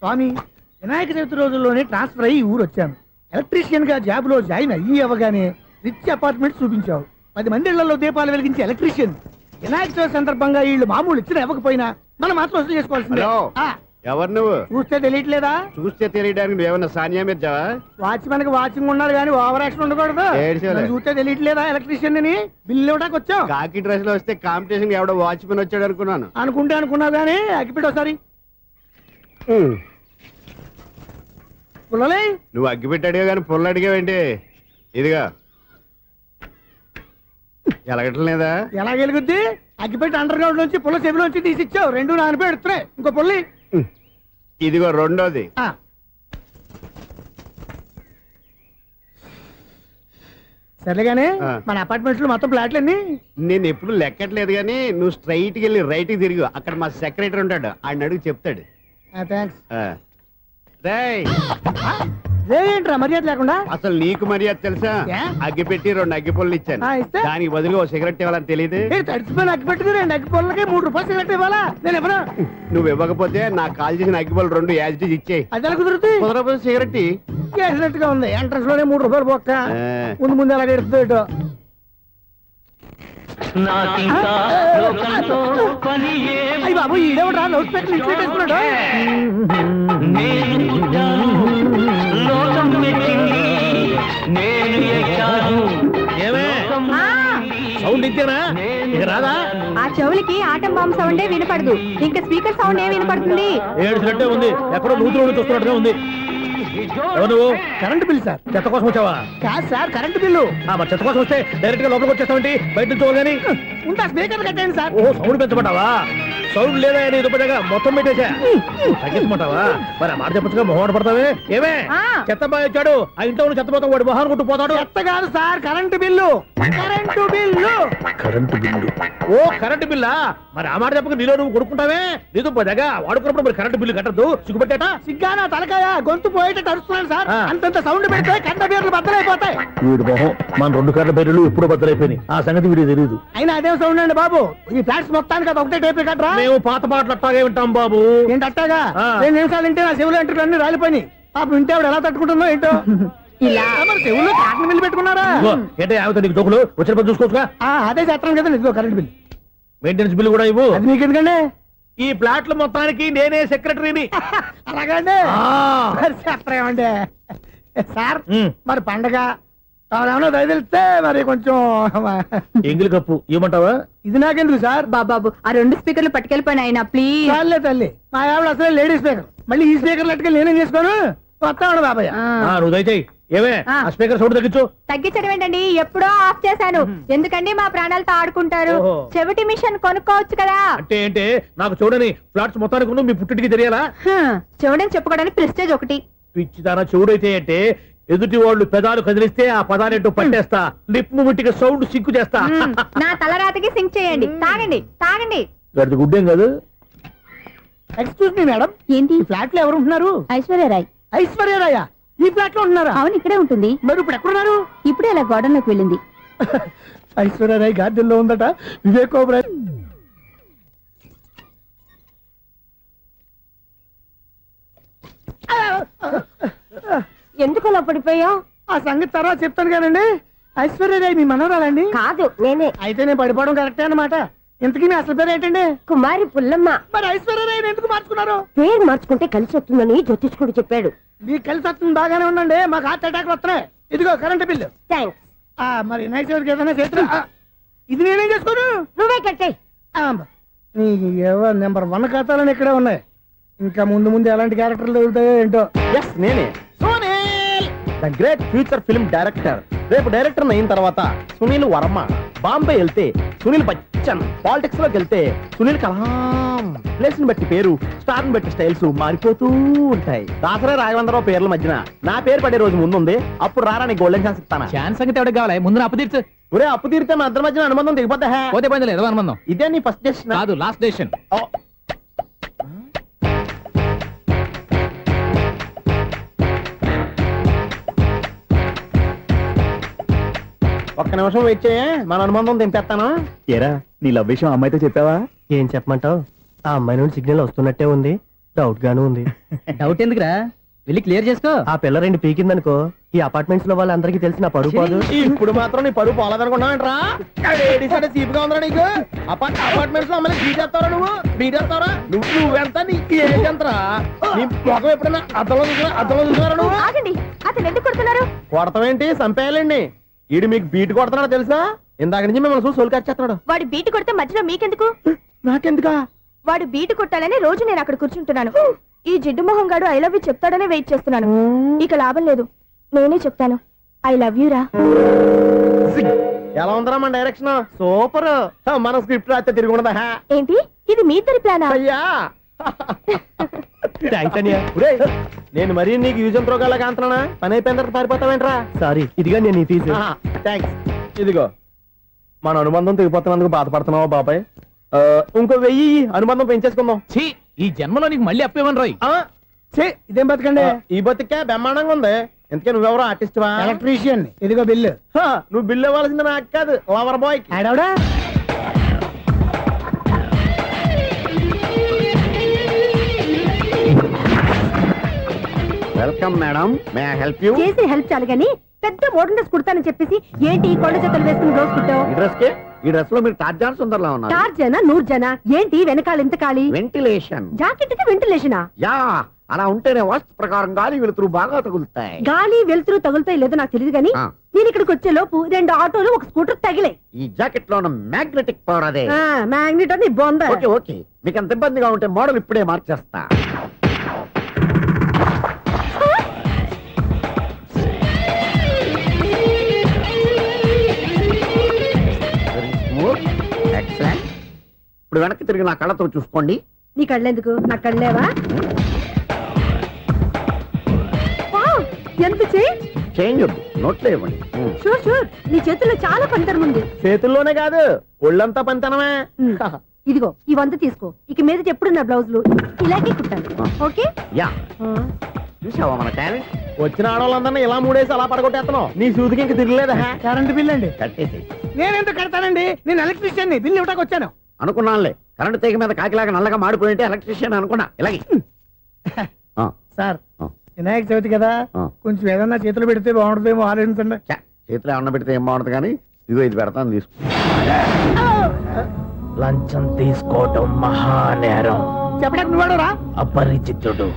స్వామి, వినాయక చవితి రోజుల్లోనే ట్రాన్స్ఫర్ అయ్యి ఊరు వచ్చాను. ఎలక్ట్రీషియన్ గా జాబ్ లో జాయిన్ అయ్యి అవ్వగానే రిచ్ అపార్ట్మెంట్ చూపించావు. 10 మంది ఇళ్లలో దీపాలు వెలిగించే ఎలక్ట్రీషియన్. వినాయక చవితి సందర్భంగా వీళ్ళు మామూలు ఇచ్చిన ఇవ్వకపోయినా మనం మాత్రం వసూలు చేసుకోవాల్సిందే. ఎవరు నువ్వు? చూస్తే తెలియట్లేదా? చూస్తే తెలియడానికి నువ్వేమన్నా సానియా మీర్జావా? వాచ్మెన్ కి వాచింగ్ ఉండాలి కానీ ఓవర్ యాక్షన్ ఉండకూడదు. చూస్తే తెలియట్లేదా ఎలక్ట్రీషియన్ అని? బిల్లు ఇవ్వడానికి వచ్చావు. కాకి డ్రెస్ లో వస్తే కాంపిటీషన్ ఎవడో వాచ్మెన్ వచ్చాడు అనుకున్నాను. అనుకున్నావు కానీ అగ్గిపెట్టి ఒకసారి. నువ్వు అగ్గిపెట్టి అడిగా కానీ పుల్ల అడిగావేంటి? ఇదిగా ఎలగటం లేదా? ఎలా వెలుగుద్ది? అగ్గిపెట్టి అండర్ గ్రౌండ్ నుంచి పుల్ల చెవిలోంచి తీసిచ్చావు. 2 నానపై ఎడుతున్నాయి. ఇంకో పుల్లి ఇదిగో రెండోది. సరేగానే మన అపార్ట్మెంట్స్ లో మొత్తం ఫ్లాట్లు అన్ని నేను ఎప్పుడు లెక్కట్లేదు కానీ నువ్వు స్ట్రైట్ కి వెళ్ళి రైట్ కి తిరిగి అక్కడ మా సెక్రటరీ ఉంటాడు, ఆయన అడుగు చెప్తాడు. ఏంట్రా మర్యాద లేకుండా? అసలు నీకు మర్యాద తెలుసా? అగ్గి పెట్టి 2 అగ్గి పుల్లలు ఇచ్చాను, దానికి బదులు ఓ సిగరెట్ ఇవ్వాలని తెలియదు. తడిచిపోయిన అగ్గి పెట్టి 2 అగ్గి పుల్లలకి 3 రూపాయలు సిగరెట్ ఇవ్వాలా? నేను ఎవరు? నువ్వు ఇవ్వకపోతే నాకు కాల్ చేసిన అగ్గి పుల్లలు 2 యాజిటీస్ ఇచ్చేయి. అది ఎలా కుదురుతుంది? కుదరకపోతే సిగరెట్ వేసినట్టుగా ఉంది. ఎంట్రన్స్ లోనే 3 రూపాయలు పోక్క. ముందు ఎలా ఎడుతుంది? అయ్యి బాబు, ఈడేవడా లౌడ్ స్పీకర్ ఇన్స్టేట్ చేసుకున్నాడు? సౌండ్ ఇచ్చానా? రాదా? ఆ చెవులకి ఆటం బాంబు సౌండే వినపడదు, ఇంకా స్పీకర్ సౌండ్ ఏ వినపడుతుంది? ఏడ్చినట్టే ఉంది. ఎక్కడో నూతులు చూస్తున్నట్టుగా ఉంది. నువ్వు కరెంట్ బిల్ సార్? చెత్త కోసం వచ్చావా? కాదు సార్, కరెంట్ బిల్లు. మరి చెత్త కోసం వస్తే డైరెక్ట్ గా లోపలికి వచ్చేస్తామంటే బయట నుంచి చూడగాని ఉంటా. స్పీకర్ కట్టండి సార్. ఓ సౌండ్ పెంచమంటావా? సౌండ్ లేదా దుప్పటగా మొత్తం పెట్టేసా. తగ్గించమంటావా? మరి ఆ మాట చెప్పచ్చుగా, మొహమాట పడతావే. ఏమే చెత్త బాయ్ వచ్చాడు, ఆ ఇంట్లో చెత్తపోతాం, వాడు మొహాన్ని కొట్టు పోతాడు. చెత్త కాదు sir, current bill. Current bill. Current bill. ఓ కరెంటు బిల్లా? మరి ఆ మాట చెప్పక నీలో నువ్వు కొడుకుంటావే. నీతో పోదాగా వాడుకున్నప్పుడు మరి కరెంటు బిల్లు కట్టద్దు. సిగ్గుపెట్టేట? సిగ్గానా తలకాయ? గొంతు పోయేటట్టు అరుస్తున్నాను సార్. అంతంత సౌండ్ పెడితే కంట బీర్లు బద్దలైపోతాయి. వీడు మొహం మన 2 కర్ర బీర్లు ఎప్పుడు బద్దలైపోయినాయి. ఆ సంగతి వీడికి తెలియదు. అయినా అదే సౌండ్ అండి బాబు. ఈ ఫ్లాట్స్ మొత్తానికి అది ఒకటే టైప్ కట్టరా? మేము పాత పాటలు అట్టాగే వింటాం బాబు. ఏంటి అట్టాగా? 2 నిమిషాలు వింటే నా చెవులు ఎంట్రీ అన్ని రాలిపోయినాయి. పాపం వింటే ఆవిడ ఎలా తట్టుకుంటుందో ఏంటో. ఇలా మరి చెవుల్లో కాటన్ బిల్లు పెట్టుకున్నారా? ఏంటో యావత నీకు దోకులు వచ్చిన పని చూసుకోవచ్చుగా. అదే చేస్తాను కదా. ఇదిగో కరెంట్ బిల్, మెయింటెనెన్స్ బిల్లు కూడా ఇవ్వు. అది మీకు ఎందుకండి? ఈ ఫ్లాట్ల మొత్తానికి నేనే సెక్రటరీని. అలాగండి. చెప్పరేమండి సార్? మరి పండగ ఏమన్నా దయదలిస్తే మరి కొంచెం ఎంగిలి కప్పు ఇవ్వమంటావా? ఇది నాకెందుకు సార్? బాబాబు, ఆ 2 స్పీకర్లు పట్టుకెళ్ళిపోయిన ఆయన ప్లీజ్. చాలే తల్లి, మా ఆవిడ అసలే లేడీ స్పీకర్. మళ్ళీ ఈ స్పీకర్ లెట్టుకెళ్ళి నేనేం చేసుకోను? వస్తాడు బాబాయ్. నువ్వు దయచేయి. ఏమే ఆ స్పీకర్ సౌండ్ తగ్గించు. తగ్గించడం ఏంటండి? ఎప్పుడో ఆఫ్ చేశాను. ఎందుకండి మా ప్రాణాలతో ఆడుకుంటారు? చెవిటి మిషన్ కొనుక్కోవచ్చు కదా. అంటే ఏంటే? నాకు చూడని ఫ్లాట్స్ మొత్తానికి మీ పుట్టింటికి తెలియాలా? చెవుడని చెప్పుకోవడానికి ప్రెస్టేజ్ ఒకటి. పిచ్చిదానా చెవుడైతే అంటే ఎదుటి వాళ్ళు పెదాలు కదిలిస్తే ఆ పదాలేంటో పట్టేస్తా. లిప్ ముట్టికి సౌండ్ సింకు చేస్తా. నా తలరాతకి సింక్ చేయండి. తాగండి తాగండి. గడిది గుడ్డేం కాదు. ఎక్స్క్యూజ్ మీ మేడం, ఏంటి ఫ్లాట్ లో ఎవరు ఉంటున్నారు? ఐశ్వర్యరాయ్. ఐశ్వర్యరాయ ఈ ఫ్లాట్ లో ఉంటున్నారా? అవును, ఇక్కడే ఉంటుంది. మరి ఇప్పుడు ఎక్కడున్నారు? ఇప్పుడే అలా గార్డెన్ లోకి వెళ్ళింది. ఐశ్వర్యరాయ్ గార్డెన్ లో ఉందట. వివేక్ ఓబరాయ్ ఎందుకు అలా పడిపోయా? ఆ సంగతి తర్వాత చెప్తాను కానండి. ఐశ్వర్యరాయ్ మీ మనవరాలండి? కాదు, నేనే. అయితే నేను పడిపోవడం కరెక్టే అన్నమాట. ఇంతకీ మీ అసలు పేరు ఏంటండి? కుమారి పుల్లమ్మ. మరి ఐశ్వర్యరాయ్ ఎందుకు మార్చుకున్నారు? పేరు మార్చుకుంటే కలిసి వస్తుందని జ్యోతిష్కుడు చెప్పాడు. మీకు కలిసి వస్తుంది, బాగానే ఉండండి. మాకు హార్ట్ అటాక్ వస్తున్నాయి. ఇదిగో కరెంట్ బిల్లు. థ్యాంక్స్. మరి నైట్ చోటుకి ఏదైనా చేతులు ఇది నేనేం చేసుకోను? నువ్వే కట్టాయి. నెంబర్ 1 ఖాతాలని ఇక్కడే ఉన్నాయి. ఇంకా ముందు ముందు ఎలాంటి క్యారెక్టర్లు దొరుకుతాయో ఏంటో. నేనే the great future film director. రేపు డైరెక్టర్ అయిన తర్వాత సునీల్ వర్మ. బాంబే వెళ్తే సునీల్ బచ్చన్. పాలిటిక్స్ లోకి వెళ్తే సునీల్ కలాం. ప్లేస్ ని బట్టి పేరు, స్టార్ ని బట్టి స్టైల్స్ మారిపోతూ ఉంటాయి. దాసరా రాఘవేంద్రరావు పేర్ల మధ్యన నా పేరు పడే రోజు ముందుంది. అప్పుడు రారా నీ గోల్డెన్ ఛాన్స్ ఇస్తానా? ఛాన్స్ సంగతి ఎవరికి కావాలి? ముందు అప్పు తీర్చు. ఒరే అప్పు తీరితే మా ఇద్దరి మధ్యన అనుబంధం దిగిపోతా. పోతే పని లేదు అనుబంధం. ఇదే నీ ఫస్ట్ డెసిషన్ కాదు, లాస్ట్ డెసిషన్. ఒక్క నిమిషం వెయిట్ చేయ, మన అనుబంధం దింపేస్తాను. ఏరా నీ లవ్ విషయం అమ్మాయితో చెప్పావా? ఏం చెప్పమంటావు? ఆ అమ్మాయి నుండి సిగ్నల్ వస్తున్నట్టే ఉంది. డౌట్ గాను ఉంది. డౌట్ ఎందుకురా, వెళ్ళి క్లియర్ చేసుకో. ఆ పిల్ల రెండు పీకిందనుకో ఈ అపార్ట్మెంట్స్ లో వాళ్ళందరికీ తెలిసిన పరుగు పోదు. ఇప్పుడు మాత్రం నీ పరుగు పోలేదనుకున్నావంటరా? చీప్ గా ఉందా నీకు? అపార్ట్మెంట్స్ లో అమ్మని బీటేస్తావరా నువ్వు? బీటేస్తావరా? నువ్వెంత నీకు ఏంటంతరా? నీ మొఖం ఎప్పుడైనా అద్దంలో చూసారా నువ్వు? ఆగండి, అతను ఎందుకు కొడుతున్నారు? కొడతావేంటి? చంపేయాలండి. ఈడు మీకు బీట్ కొడుతున్నాడు తెలుసా? ఇందాక నుంచి మిమ్మల్ని చూసి సోల్ కచ్చేస్తున్నాడు. వాడు బీటు కొడితే మధ్యలో మీకెందుకు? నాకెందుకా? వాడు బీటు కొట్టాలని రోజు నేను అక్కడ కూర్చుంటున్నాను. ఈ జిడ్డు మొహం గాడు ఐ లవ్ యూ చెప్తాడనే వెయిట్ చేస్తున్నాను. ఇక లాభం లేదు, నేనే చెప్తాను ఐ లవ్ యూ రా. ఎలా ఉందరా మన డైరెక్షన్? సూపర్. మన స్క్రిప్ట్ రాస్తే తిరిగి ఉండదా? ఏంటి ఇది మీ ఇద్దరి ప్లానా? అయ్యా థ్యాంక్స్ అనియా. నేను మరీ నీకు యూజ్ అంత రోగాలాగా అంటున్నా? పని అయిపోయిన తర్వాత పారిపోతావేంట్రా? సారీ, ఇదిగా నేను ఈ ఫీజు. థ్యాంక్స్. ఇదిగో మన అనుబంధం తెగిపోతున్నందుకు బాధపడుతున్నావా బాబాయ్? ఇంకో 1000 అనుబంధం పెంచేసుకుందాం. ఛీ, ఈ జన్మలో నీకు మళ్ళీ అప్పేమని రాయి. ఇదేం బతకండి? ఈ బతికే బ్రహ్మాండంగా ఉంది. ఎందుకే నువ్వెవరో ఆర్టిస్ట్ వా? ఎలక్ట్రీషియన్. ఇదిగో బిల్లు. నువ్వు బిల్లు ఇవ్వాల్సింది నాకు కాదు, లవర్ బాయ్. ఆడవడా? Welcome madam, may I help you? చేసి హెల్ప్ చాలు గాని పెద్ద మోడల్ డ్రెస్ కుడతానని చెప్పేసి ఏంటి ఈ కొండ జతలు వేసుకుని రోజు కుట్టావు? ఈ డ్రెస్ కే ఈ డ్రెస్ లో మీరు టార్జాన్ సుందర్లా ఉన్నారు. 4 జన 100 జన ఏంటి వెనకాల ఇంత ఖాళీ? వెంటిలేషన్. జాకెట్ కి వెంటిలేషనా? యా, అలా ఉంటేనే వాస్తు ప్రకారం గాలి వెలుతురు బాగా తగులుతాయి. గాలి వెలుతురు తగులుతాయి లేదో నాకు తెలియదు గాని ఆ. నేను ఇక్కడికి వచ్చే లోపు 2 ఆటోలు ఒక స్కూటర్ తగిలే. ఈ జాకెట్ లో ఉన్న మ్యాగ్నెటిక్ పవర్ అదే. మ్యాగ్నెట్ అని బొంద. ఓకే ఓకే, మీకు అంత ఇబ్బందిగా ఉంటే మోడల్ ఇప్పుడే మార్చేస్తా. ఎక్సలెంట్. ఇప్పుడు వెనక్కి తిరిగి నా కళ్ళతో చూసుకోండి. నీ కళ్ళెందుకు? నా కళ్ళేవా? వావ్, ఎంత చేంజ్. చేంజ్ వద్దు, నోట్లో ఇవ్వండి. షూర్ షూర్, నీ చేతుల్లో చాలా పంతరం ఉంది. చేతుల్లోనే కాదు ఒళ్ళంతా పంతనమే. ఇదిగో ఈ 100 తీసుకో. ఇక మీద ఎప్పుడు నా బ్లౌజులు ఇలాగే కుట్టాను. ఓకే? యా, చూసావా మన టాలెంట్? వచ్చిన ఆడవాళ్ళందరినీ ఇలా మూడేసి అలా పడగొట్టేస్తున్నావు. నీ సూదికి ఇంక తిరగలేదా? కరెంట్ బిల్ అండి. కట్టేసి. నేనెందుకు కడతానండి? నేను ఎలక్ట్రీషియన్ ని. బిల్ ఇవ్వడానికి వచ్చాను. అనుకున్నానులే, కరెంట్ తీగ మీద కాకిలాగా నల్లగా మాడిపోయింటే ఎలక్ట్రీషియన్ అనుకున్నా. ఇలాగే సార్, వినాయక చవితి కదా, కొంచెం ఏదన్నా చేతులు పెడితే బాగుంటుందేమో ఆలోచించండి. చేతిలో అన్న పెడితే ఏం బాగుంటుంది కానీ ఇదిగో ఇది పెడతాను, తీసుకో. లంచం తీసుకోవటం మహానేరం. చెప్పడానికి నువ్వాడు రా. అపరిచితుడు.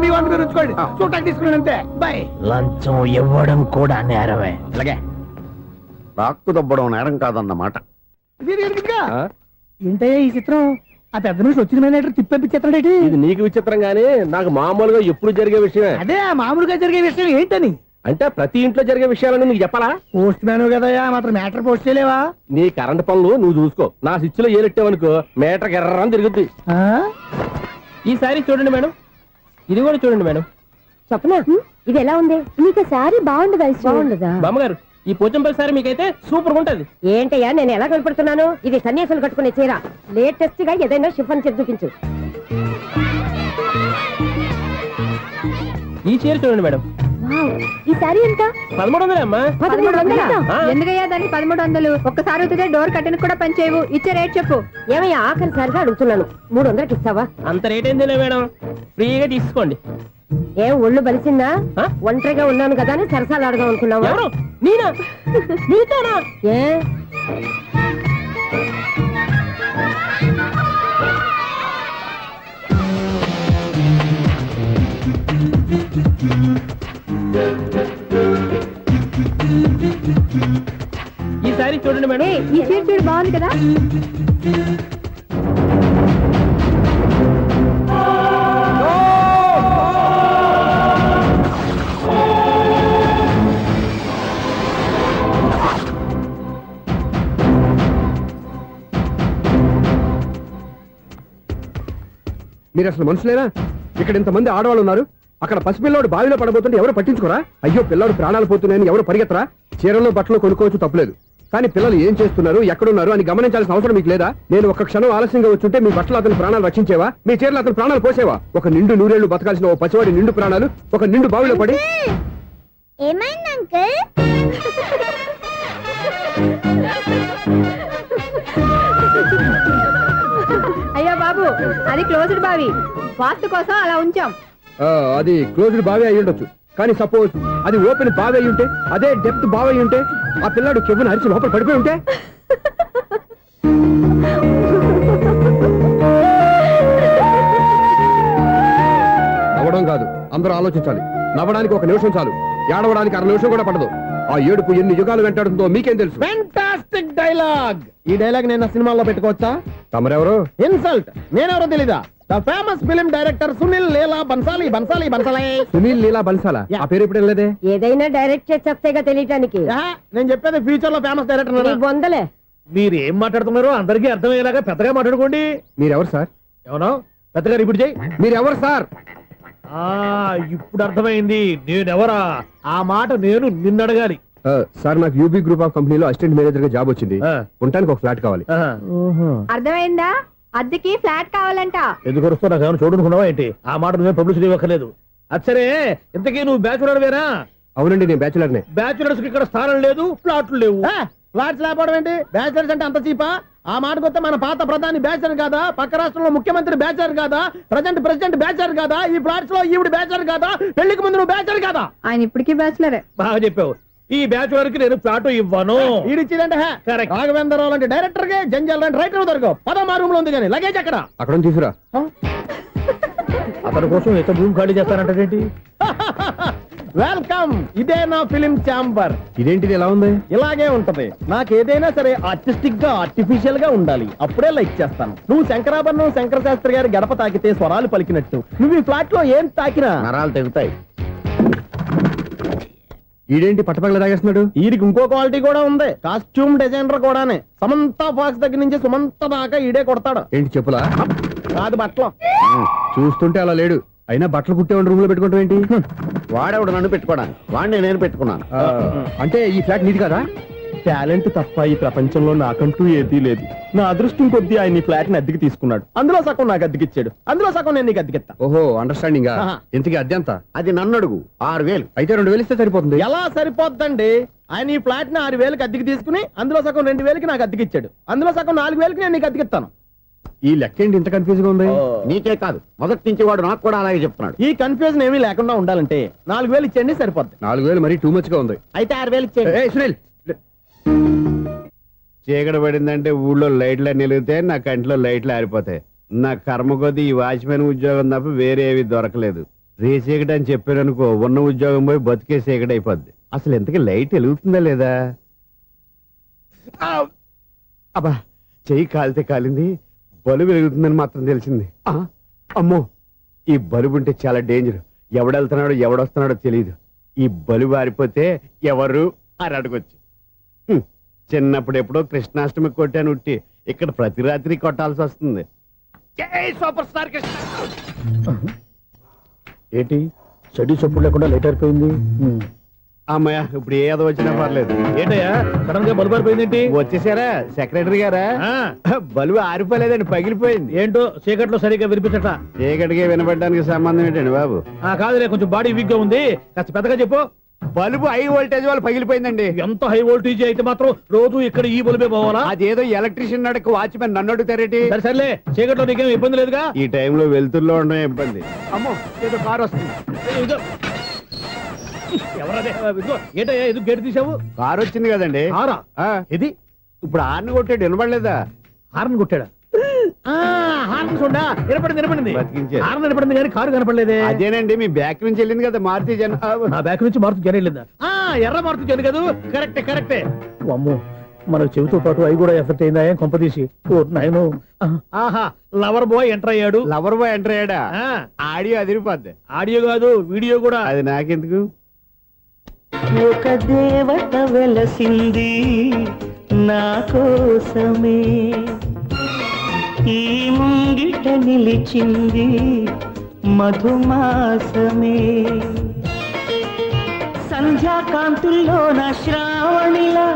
మీ 100 మీరు ఉంచుకోండి. చూడటానికి తీసుకున్నాను అంతే. బాయ్. లంచం ఇవ్వడం కూడా నేరమే. ఇలాగే రాక్కు దబ్బడం నేరం కాదన్నమాట. ఏంటయ్యా ఈ చిత్రం? ఆ పెద్ద నుంచి వచ్చిన మేనేటర్ తిప్పించేస్తాడేటి? ఇది నీకు విచిత్రం గానీ నాకు మామూలుగా ఎప్పుడు జరిగే విషయమే. అదే ఆ మామూలుగా జరిగే విషయం ఏంటని? అంటే ప్రతి ఇంట్లో జరిగే విషయాలను నీకు చెప్పాలా? పోస్ట్ మ్యాన్ కదయ్యా, మాత్రం మ్యాటర్ పోస్ట్ చేయలేవా? నీ కరెంట్ పనులు నువ్వు చూసుకో. నా స్విచ్ లో ఏలెట్టావనుకో మీటర్ ఎర్రని తిరుగుద్ది. ఈసారి చూడండి మేడం, ఇది కూడా చూడండి మేడం. చెప్పనా? ఇది ఎలా ఉంది? నీకు సారీ బాగుండదా? బాగుండదా? బామ్మగారు, ఈ పోచంపల్లి సారీ మీకైతే సూపర్ ఉంటుంది. ఏంటయ్యా నేను ఎలా కనపడుతున్నాను? ఇది సన్యాసులు కట్టుకునే చీర. లేటెస్ట్ గా ఏదైనా షిఫన్ చేసి చూపించు. ఈ చీర చూడండి మేడం. ఈ సారీ ఎంత? 1300 అమ్మా. 1300? ఎందుకయ్యా దానికి 1300? ఒక్కసారి వచ్చితే డోర్ కట్టెన్ కూడా పనిచేయవు. ఇచ్చే రేట్ చెప్పు. ఏమయ్యా ఆఖరిసారిగా అడుగుతున్నాను, 300కి ఇస్తావా? అంత రేట్ ఏందిలే మేడం, ఫ్రీగా తీసుకోండి. ఏం ఒళ్ళు బలిసిందా? ఒంటరిగా ఉన్నాను కదా అని సరసాలు అడదాం అనుకున్నావా? ఎవరు? నేనా? నీతోనా? ఏ ఈ సారీ చూడండి మేడం. ఈ చీర చూడు, బాగుంది కదా? మీరు అసలు మనుషులేనా? ఇక్కడ ఇంతమంది ఆడవాళ్ళు ఉన్నారు, అక్కడ పసిపిల్లాడు బావిలో పడబోతుంటే ఎవరు పట్టించుకోరా? అయ్యో పిల్లాడు ప్రాణాలు పోతున్నాయని ఎవరు పరిగెత్తరా? చీరలు బట్టలు కొనుక్కోవచ్చు, తప్పులేదు. కానీ పిల్లలు ఏం చేస్తున్నారు, ఎక్కడున్నారు అని గమనించాల్సిన అవసరం మీకు లేదా? నేను ఒక క్షణం ఆలస్యంగా వచ్చుంటే మీ బట్టలు అతని ప్రాణాలు రక్షించేవా? మీ చీరలు అతని ప్రాణాలు పోసేవా? ఒక నిండు 100 ఏళ్లు బతకాల్సిన ఓ పసివాడి నిండు ప్రాణాలు ఒక నిండు బావిలో పడి. ఏమైంది అంకుల్? అయ్యో బాబు, అది క్లోజ్డ్ బావి వాస్తు కోసం అలా ఉంచాం. అది క్లోజ్డ్ బావి అయి ఉండొచ్చు, కానీ సపోజ్ అది ఓపెన్ బావి అయి ఉంటే, అదే డెప్త్ బావి అయి ఉంటే, ఆ పిల్లాడు కెవ్వున అరిచి లోపల పడిపోయి ఉంటే, నవ్వడం కాదు, అందరూ ఆలోచించాలి. నవ్వడానికి 1 నిమిషం చాలు, ఏడవడానికి 1/2 నిమిషం కూడా పడదు. ఆ ఏడుపు ఎన్ని యుగాలు వెంటాడుతుందో మీకేం తెలుసు? Fantastic dialogue. ఈ డైలాగ్ నేను సినిమాలో పెట్టుకోవచ్చా? తమరెవరు? ఇన్సల్ట్. నేనెవరో తెలీదా? The famous film director Sunil Leela Bansali. Bansali Bansali Sunil Leela బన్సాలా? ఆ పేరు ఇప్పుడు లేదే. ఏదైనా డైరెక్ట్ చేసి చెప్తేగా తెలియటానికి. నేను చెప్పేది ఫ్యూచర్ లో ఫేమస్ డైరెక్టర్. బొందలే. మీరు ఏం మాట్లాడుతున్నారో అందరికీ అర్థమయ్యేలాగా పెద్దగా మాట్లాడుకోండి. మీరెవరు సార్? ఏమన్నా పెద్దగా రిపీట్ చేయి. మీరెవరు సార్? ఇప్పుడు అర్థమైంది నేనెవరా. ఆ మాట నేను నిన్ను అడగాలి. సార్, నాకు యూబీ గ్రూప్ ఆఫ్ కంపెనీలో అసిస్టెంట్ మేనేజర్ గా జాబ్ వచ్చింది. ఉండటానికి ఒక ఫ్లాట్ కావాలి. అర్థమైందా? అద్దెకి ఫ్లాట్ కావాలంట. ఎందుకు వస్తావు? నాకు ఏమైనా చూడనుకున్నావా ఏంటి? ఆ మాట నువ్వే పబ్లిసిటీ ఇవ్వక్కర్లేదు. అచ్చరే, ఇంతకీ నువ్వు బ్యాచులర్ వేరా? అవునండి, నేను బ్యాచులర్ నే. బ్యాచులర్స్ కి ఇక్కడ స్థానం లేదు, ప్లాట్లు లేవు. ఫ్లాట్స్ లేకపోవడం ఏంటి? బ్యాచిలర్స్ అంటే అంత చీపా? ఆ మాటకొస్తే మన పాత ప్రధాని బ్యాచర్ కాదా? పక్క రాష్ట్రంలో ముఖ్యమంత్రి బ్యాచర్ కాదా? ప్రెసిడెంట్ బ్యాచర్ కాదా? ఈ ఫ్లాట్స్ లో ఈవిడ బ్యాచర్ కాదా? పెళ్లికి ముందు నువ్వు బ్యాచర్ కాదా? ఆయన ఇప్పటికీ బ్యాచులరే. బాగా చెప్పావు. ఈ బ్యాచులర్ కి నేను ప్లాట్ ఇవ్వను. ఈడిచ్చిందంటే Correct. రాఘవేంద్రరావు లాంటి డైరెక్టర్ గా జంజల్ లాంటి రైటర్ దొరకవు. పదమా రూమ్ లో ఉంది కానీ లగేజ్ అక్కడ. అక్కడ తీసుకురా. అతని కోసం ఎంత భూమి ఖాళీ చేస్తానంటే వెల్కమ్. ఇదే నా ఫిలిం ఛాంబర్. ఇదేంటిది ఎలా ఉంది? ఇలాగే ఉంటది. నాకు ఏదైనా సరే ఆర్టిస్టిక్ గా ఆర్టిఫిషియల్ గా ఉండాలి, అప్పుడే లైక్ చేస్తాను. నువ్వు శంకరాభరణం శంకర శాస్త్రి గారి గడప తాకితే స్వరాలు పలికినట్టు నువ్వు ఈ ఫ్లాట్ లో ఏం తాకినా నరాలు తెగుతాయి. ఈడేంటి పట్టపగల తాగేస్తున్నాడు? వీరికి ఇంకో క్వాలిటీ కూడా ఉంది. కాస్ట్యూమ్ డిజైనర్ కూడానే. సమంత ఫాక్స్ దగ్గర నుంచి సుమంత దాకా ఈడే కొడతాడు. ఏంటి చెప్పులా? కాదు బట్టలు. చూస్తుంటే అలా లేడు. అయినా బట్టలు కుట్టేవాడి రూమ్ లో పెట్టుకుంటాం ఏంటి? వాడేవాడు నన్ను పెట్టుకోవడానికి, వాడిని నేను పెట్టుకున్నాను. అంటే ఈ ఫ్లాట్ నీది కదా? టాలెంట్ తప్ప ఈ ప్రపంచంలో నాకంటూ ఏదీ లేదు. నా అదృష్టం కొద్దీ ఆయన ఈ ఫ్లాట్ ని అద్దెకి తీసుకున్నాడు. అందులో సగం నాకు అద్దెకిచ్చాడు, అందులో సగం నేను నీకు అద్దెకిస్తా. ఓహో, అండర్స్టాండింగ్. ఆహా. ఇంతకీ అద్దె ఎంత? అది నన్ను అడుగు. 6,000. అయితే 2,000 ఇస్తే సరిపోతుంది. ఎలా సరిపోద్దండి? ఆయన ఈ ఫ్లాట్ ని 6,000కి అద్దెకి తీసుకుని అందులో సగం 2,000కి నాకు అద్దెకిచ్చాడు, అందులో సగం 4,000కి నేను నీకు అద్దెకిస్తాను. ఈ లెక్క ఏంటి ఇంత కన్ఫ్యూజ్ గా ఉంది? నీకే కాదు, మొదటి నుంచి వాడు నాకు కూడా అలాగే చెప్తున్నాడు. ఈ కన్ఫ్యూజన్ ఏమీ లేకుండా ఉండాలంటే 4,000 ఇచ్చేయండి సరిపోద్ది. 4,000 మరీ టూ మచ్ గా ఉంది. అయితే 6,000 ఇచ్చేయండి. ఏయ్ సునీల్, చీకటి పడిందంటే ఊళ్ళో లైట్లు అన్ని వెలిగితే నా కంటిలో లైట్లు ఆరిపోతాయి. నా కర్మ కొద్దీ ఈ వాచ్మెన్ ఉద్యోగం తప్ప వేరే ఏవి దొరకలేదు. రేచీకటి అని చెప్పారనుకో, ఉన్న ఉద్యోగం పోయి బతికే చీకటి అయిపోద్ది. అసలు ఇంతకీ లైట్ వెలుగుతుందా లేదా? అబ్బా, చెయ్యి కాలితే కాలింది, బలుబు వెలుగుతుందని మాత్రం తెలిసింది. అమ్మో, ఈ బలుబు ఉంటే చాలా డేంజర్. ఎవడెళ్తున్నాడో ఎవడొస్తున్నాడో తెలియదు. ఈ బలుబు ఆరిపోతే ఎవరు అని అడగొచ్చు. చిన్నప్పుడు ఎప్పుడో కృష్ణాష్టమి కొట్టాను ఉట్టి, ఇక్కడ ప్రతి రాత్రి కొట్టాల్సి వస్తుంది. జై సూపర్ స్టార్ కృష్ణ. ఏంటి చెడు చెప్పుడు లేకుండా లేట్ అయిపోయింది. అమ్మయ్య, ఇప్పుడు ఏదో వచ్చినా పర్లేదు. ఏంటయ్యా సడన్ గా బల్బు అయిపోయింది ఏంటి? వచ్చేసారా సెక్రటరీ గారా? బలుబు ఆరిపోలేదండి, పగిలిపోయింది. ఏంటో చీకట్లో సరిగ్గా వినిపించట. చీకటికి వినపడడానికి సంబంధం ఏంటండి బాబు? కాదులే, కొంచెం బాడీ వీక్ గా ఉంది, కాస్త పెద్దగా చెప్పు. బల్బు హై వోల్టేజ్ వాళ్ళు పగిలిపోయిందండి. ఎంత హై వోల్టేజ్ అయితే మాత్రం రోజు ఇక్కడ ఈ బల్బే పోవాలా? అదేదో ఎలక్ట్రీషియన్ నడక వాచ్మెన్ నన్ను అడుగుతారేటి? సరే సర్లే, చీకట్లో నీకేం ఇబ్బంది లేదుగా? ఈ టైంలో వెళ్తుల్లో ఉండడం ఇబ్బంది. అమ్మో, ఏదో కారు వస్తుంది. ఇదో. ఎవరదే? ఇదిగో, ఏంటయ్యా ఎందుకు గేట్ తీసావు? కారు వచ్చింది కదండి. కారా? ఇది ఇప్పుడు ఆర్ని కొట్టాడు, వినపడలేదా? హార్న్ కొట్టాడా? హార్న్ చూడా వినపడింది. బతికించారు. హార్న్ వినపడింది కానీ కారు కనపడలేదే. అదేనండి, మీ బ్యాక్ నుంచి వెళ్ళింది కదా మారుతి జన. నా బ్యాక్ నుంచి మారుతు జన వెళ్ళిందా? ఎర్ర మారుతు జన కదా? కరెక్టే. అమ్మో, మనకు చెవితో పాటు అవి కూడా ఎఫెక్ట్ అయిందా ఏం కొంపదీసి? నాయను. ఆహా, లవర్ బాయ్ ఎంటర్ అయ్యాడు. లవర్ బాయ్ ఎంటర్ అయ్యాడా? ఆడియో అదిరిపోద్ది. ఆడియో కాదు, వీడియో కూడా. అది నాకెందుకు? ఒక దేవత వెలసింది నా కోసమే, ఈ ముంగిట నిలిచింది మధుమాసమే, సంధ్యాకాంతుల్లో నా శ్రావణిలా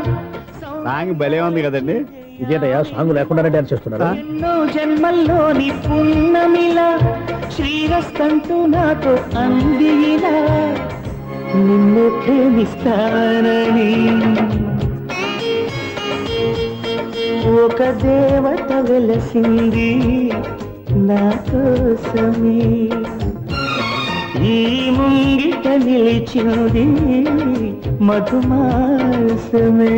సాంగ్ భలే ఉంది కదండి. ఇదేటయ్యా సాంగ్ లేకుండానే డాన్స్ చేస్తున్నారా? ఎన్నో జన్మల్లోని పున్నమిలా శ్రీరస్తంటూ నాతో అందిలా నిన్ను ప్రేమిస్తానని, ఒక దేవత వెలసింది నా కోసమే ఈ ముంగిట నిలిచింది మధుమాసమే.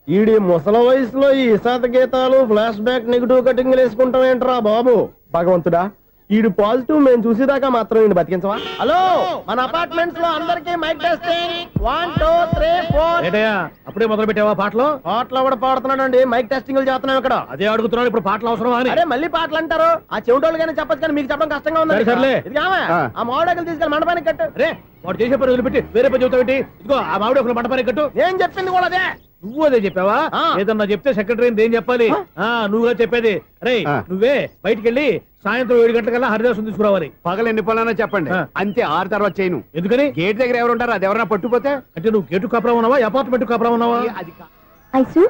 ఈడి ముసలి వయసులో ఈ ఇసాత గీతాలు ఫ్లాష్ బ్యాక్ నెగిటివ్ కటింగ్ వేసుకుంటాం ఏంట్రా బాబు. భగవంతుడా, ఈడు పాజిటివ్ మేము చూసేదాకా మాత్రం ఈయన బతికించవా. హలో, మన అపార్ట్మెంట్స్ లో అందరికీ మైక్ టెస్టింగ్ 1 2 3 4. ఏంటయ్యా అప్పుడే మొదలు పెట్టావా పాటలు? పాటలు కూడా పాడుతున్నాడు అండి, మైక్ టెస్టింగ్ చేస్తున్నాం ఇక్కడ. అదే అడుగుతున్నాడు, ఇప్పుడు పాటలు అవసరమా అని. అరే మళ్ళీ పాటలు అంటారు, ఆ చెవిటోళ్ళు కానీ చెప్పచ్చు కానీ మీకు చెప్పడం కష్టంగా ఉంది. సర్లే. ఇది కావా? ఆ మామిడాకులు తీసుకెళ్ళి మండపానికి కట్టు. రే వాడు చేసే పని వదిలిపెట్టి వేరే పని చెబుతావేంటి? ఇదిగో ఆ మామిడి ఒక మంటపానికి కట్టు. ఏం చెప్పింది కూడా అదే. నువ్వు అదే చెప్పావా? ఆ. ఏదన్నా చెప్తే సెక్రటరీ ఏం చెప్పాలి? నువ్వుగా చెప్పేది. రే ఆ. నువ్వే బయటికి వెళ్ళి సాయంత్రం 7 గంటలకల్లా హరిదాసం తీసుకురావాలి. పగలు ఎన్ని పనులన్నా చెప్పండి, ఆ. అంతే. 6 తర్వాత చేయను. ఎందుకని? గేట్ దగ్గర ఎవరు ఉంటారు, అది ఎవరన్నా పట్టుపోతే అంటే నువ్వు గేటు కాపురా ఉన్నావా, అపార్ట్మెంట్ కాపురా ఉన్నావా? అది ఐసు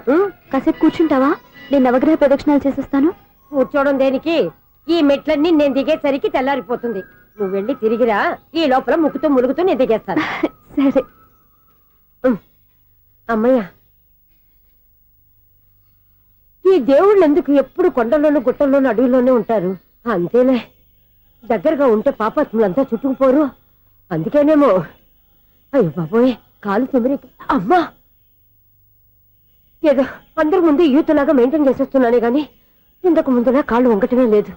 కాసేపు కూర్చుంటావా? నేను నవగ్రహ ప్రదక్షిణాలు చేసేస్తాను. కూర్చోవడం దేనికి? ఈ మెట్లన్నీ నేను దిగేసరికి తెల్లారిపోతుంది. నువ్వు వెళ్ళి తిరిగిరా, ఈ లోపల ముక్కుతూ ములుగుతూ నేను దిగేస్తాను. సరే. అమ్మయ్య, ఈ దేవుళ్ళు ఎందుకు ఎప్పుడు కొండల్లోనూ గుట్టల్లోనూ అడవిలోనే ఉంటారు? అంతేలే, దగ్గరగా ఉంటే పాపాత్ములంతా చుట్టుకుపోరు. అందుకేనేమో. అయ్యో బాబోయ్, కాలు తిమిరి. అమ్మా, ఏదో అందరి ముందు యూత్లాగా మెయింటైన్ చేసేస్తున్నానే గాని ఇంతకు ముందులా కాళ్ళు వంకటమే లేదు,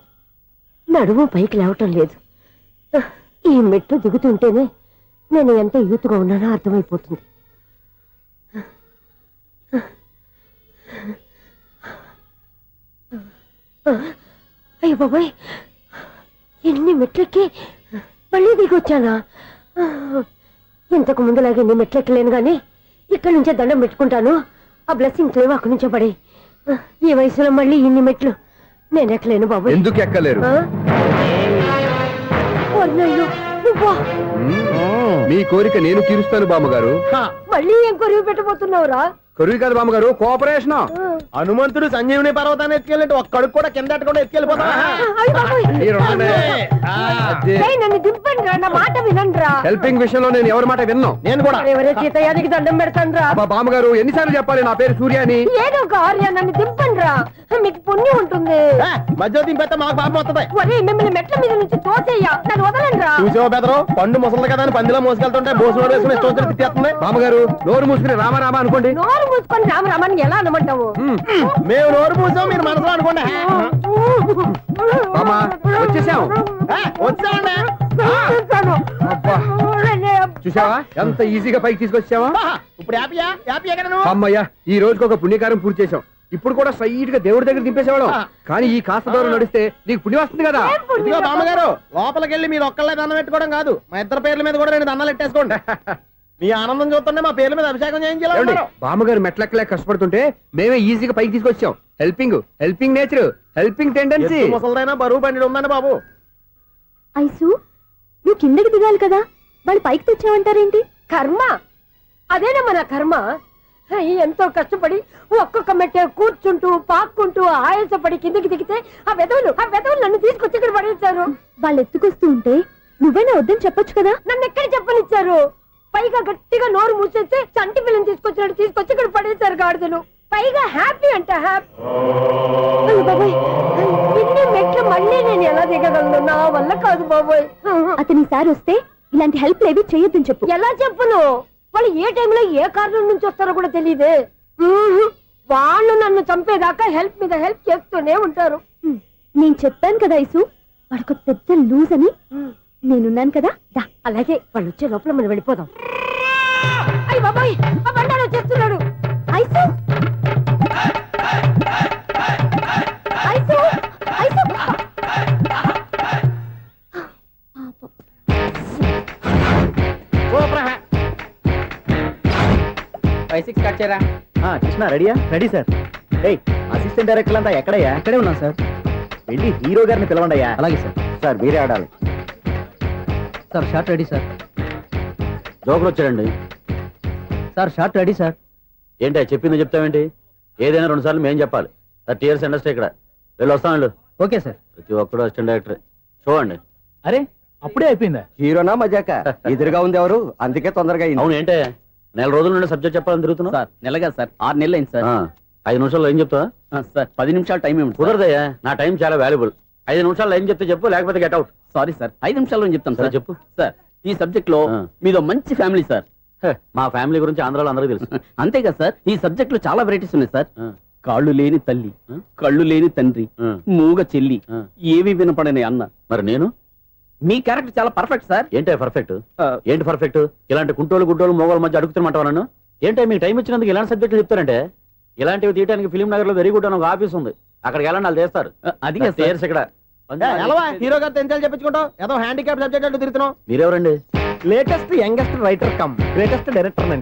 నడుము పైకి లేవటం లేదు. ఈ మెట్లు దిగుతుంటేనే నేను ఎంత యూత్గా ఉన్నానో అర్థమైపోతుంది. అయ్యో బాబాయ్, ఎన్ని మెట్లెక్కి మళ్ళీ దిగొచ్చానా? ఇంతకు ముందులాగే ఎన్ని మెట్లెక్కలేను గాని ఇక్కడి నుంచే దండం పెట్టుకుంటాను. ఆ బ్లెస్సింగ్స్ లేవు అక్కడి నుంచే పడే. ఈ వయసులో మళ్ళీ ఇన్ని మెట్లు నేను ఎక్కలేను బాబాయ్. ఎందుకు ఎక్కలేరు? నువ్వా? మీ కోరిక నేను తీరుస్తాను బామ్మగారు. మళ్ళీ ఏం కొరివి పెట్టబోతున్నావురా? కొరువు కాదు బామ్మగారు, కోఆపరేషన్. హనుమంతుడు సంజీవుని పర్వతాన్ని ఎత్తుకెళ్ళి ఒక్కడికి కూడా కింద ఎట్టకుండా ఎత్తుకెళ్ళిపోతా. నన్ను దింపండి రా, నా మాట వినండిరా. హెల్పింగ్ విషయంలో నేను ఎవరి మాట విన్నాను. నేను కూడా. ఎవరే సీతయ్యానికి దండం పెడతాను రా. అబ్బా బామ్మగారు, ఎన్నిసార్లు చెప్పాలి నా పేరు సూర్య అని? ఏదో ఒక ఆర్య, నన్ను దింపండి రా, మీకు పుణ్యం ఉంటుంది. మధ్య దింపేస్తే మాకు పాపం వస్తుంది. ఒరే, మిమ్మల్ని మెట్ల మీద నుంచి తోసేయ్యా, నన్ను వదలండి రా. చూసావా బెదరు, పండు ముసలి కదా అని పందిలో మోసుకెళ్తుంటే బోసు వేసుకుని స్తోత్రం తిట్టేస్తుంది. బామ్మగారు, నోరు మూసుకుని రామారామ అనుకోండి. నోరు మూసుకొని రామరామని ఎలా అనమంటావు? మేము నోరు పూసాం, మీరు మనసులో అనుకోండి. బామ్మ, వచ్చేసాం. వచ్చామండి. అబ్బా, చూసావా ఎంత ఈజీగా పైకి తీసుకొచ్చావా? ఇప్పుడు హ్యాపీయా? హ్యాపీ ఎక్కడ నువ్వు? అమ్మయ్యా, ఈ రోజుకి ఒక పుణ్యకారం పూర్తి చేసాం. ఇప్పుడు కూడా స్ట్రైట్ గా దేవుడి దగ్గర దింపేసేవాడు. కానీ ఈ కాస్త దూరం నడిస్తే నీకు పుణ్యం వస్తుంది కదా. ఇదిగో బామ్మగారు, లోపలికి వెళ్ళి మీరు ఒక్కళ్ళే దండం పెట్టుకోవడం కాదు, మా ఇద్దరు పేర్ల మీద కూడా 2 దండాలు ఎట్టేసుకోండి. మీ ఆనందం చూస్తుంటే మా పేర్ల మీద అభిషేకం చేయించాలి. బామ్మగారు మెట్లెక్కలే కష్టపడుతుంటే మేమే ఈజీగా పైకి తీసుకొచ్చాం. Helping nature, helping tendency. ముసలిదైనా బరువు బండి ఉందండి బాబు. ఐసు నువ్వు కిందకి దిగాలి కదా, వాళ్ళు పైకి తెచ్చావంటారేంటి? కర్మ అదేనమ్మా నా కర్మ. ఎంతో కష్టపడి ఒక్కొక్క మెట్టే కూర్చుంటూ పాక్కుంటూ ఆయాసపడి కిందకి దిగితే ఆ వెధవులు నన్ను తీసుకొచ్చి ఇక్కడ పడేశారు. వాళ్ళు ఎత్తుకొస్తూ ఉంటే నువ్వైనా వద్దని చెప్పొచ్చు కదా. నన్ను ఎక్కడ చెప్పనిచ్చారు? పైగా గట్టిగా నోరు మూసేస్తే చంటి పిల్లని తీసుకొచ్చినట్టు తీసుకొచ్చి ఇక్కడ పడేశారు గాడిదలు. పైగా హ్యాపీ అంట హ్యాపీ. బాబోయ్, ఇన్ని మెట్లు మళ్ళీ నేను ఎలా దిగగలను? నా వల్ల కాదు బాబోయ్. అతని సారి వస్తే ఇలాంటి హెల్ప్ లేవి చేయొద్దని చెప్పు. ఎలా చెప్పును? వాళ్ళు ఏ టైంలో ఏ కారణం నుంచి వస్తారో కూడా తెలియదే. వాళ్ళు నన్ను చంపేదాకా హెల్ప్ మీద హెల్ప్ చేస్తూనే ఉంటారు. నేను చెప్పాను కదా ఐసు, వాడొక పెద్ద లూజ్ అని. నేనున్నాను కదా. దా, అలాగే వాళ్ళు వచ్చే లోపల మనం వెళ్ళిపోదాం. అయ్య బాబాయ్, ఆ బండారు వచ్చేస్తున్నాడు. ఐసు ఐసు ఐసు 5-6 కట్ చేయరా. కృష్ణ రెడీయా? Ready sir. అసిస్టెంట్ డైరెక్టర్ అంతా ఎక్కడయ్యా? ఇక్కడే ఉన్నాం సార్. వెళ్ళి హీరో గారిని పిలవండియా. అలాగే సార్. సార్ మీరే ఆడాలి. Sir shot ready sir. Joker వచ్చాడండి. Sir shot ready sir. ఏంటి చెప్పింది చెప్తావేంటి? ఏదైనా 2 సార్లు మేము చెప్పాలి. 30 years ఇండస్ట్రీ ఇక్కడ. వెళ్ళి వస్తాను. Okay sir. ప్రతి ఒక్కడు అసిస్టెంట్ డైరెక్టర్. చూడండి. అరే అప్పుడే అయిపోయిందా? హీరోనా మజాక? ఎదురుగా ఉంది ఎవరు, అందుకే తొందరగా. అవును, ఏంటే 4 రోజుల నుండి సబ్జెక్ట్ చెప్పాలని తిరుగుతున్నా? సార్ నెల కాదు సార్, 6 నెలలు అయింది సార్. 5 నిమిషాల్లో ఏం చెప్తా సార్ 10 నిమిషాలు టైం ఏమిటి కుదరదయ్యా, నా టైం చాలా వాల్యుబుల్. 5 నిమిషాల్లో ఏం చెప్తే చెప్పు, లేకపోతే గెట్ అవుట్. సారీ సార్ 5 నిమిషాల్లో చెప్తాను సరే సార్. చెప్పు. సార్ ఈ సబ్జెక్ట్ లో ఆ. మీదో మంచి ఫ్యామిలీ సార్. మా ఫ్యామిలీ గురించి ఆంధ్రాలో అందరికీ తెలుసు. అంతేగా సార్, ఈ సబ్జెక్ట్ లో చాలా వెరైటీస్ ఉన్నాయి సార్. ఆ, కాళ్ళు లేని తల్లి, ఆ. కళ్ళు లేని తండ్రి, ఆ, మూగ చెల్లి, ఆ. ఏవి వినపడని అన్న. మరి నేను మీ క్యారెక్టర్ చాలా పర్ఫెక్ట్ సార్. ఏంటే పర్ఫెక్ట్? ఆ, ఏంటి పర్ఫెక్ట్? ఇలాంటి గుంటోళ్ళు మోగోళ్ళ మధ్య అడుగుతున్నమాట నన్ను. ఏంటంటే మీకు టైం ఇచ్చినందుకు ఇలాంటి సబ్జెక్టులు చెప్తారంటే, ఇలాంటివి తీయడానికి ఫిలిం నగర్ లో వెరీ గుడ్ అని ఒక ఆఫీస్ ఉంది, అక్కడికి వెళ్ళండి, వాళ్ళు చేస్తారు. అది కాదు సార్. చేర్స్ ఇక్కడ ఎలవా హీరో గారితో ఎంత చెప్పించుకుంటావు? ఏదో హ్యాండిక్యాప్ సబ్జెక్ట్ అంటూ తిరుగుతున్నావు. మీరెవరండి? Latest youngest writer cum greatest director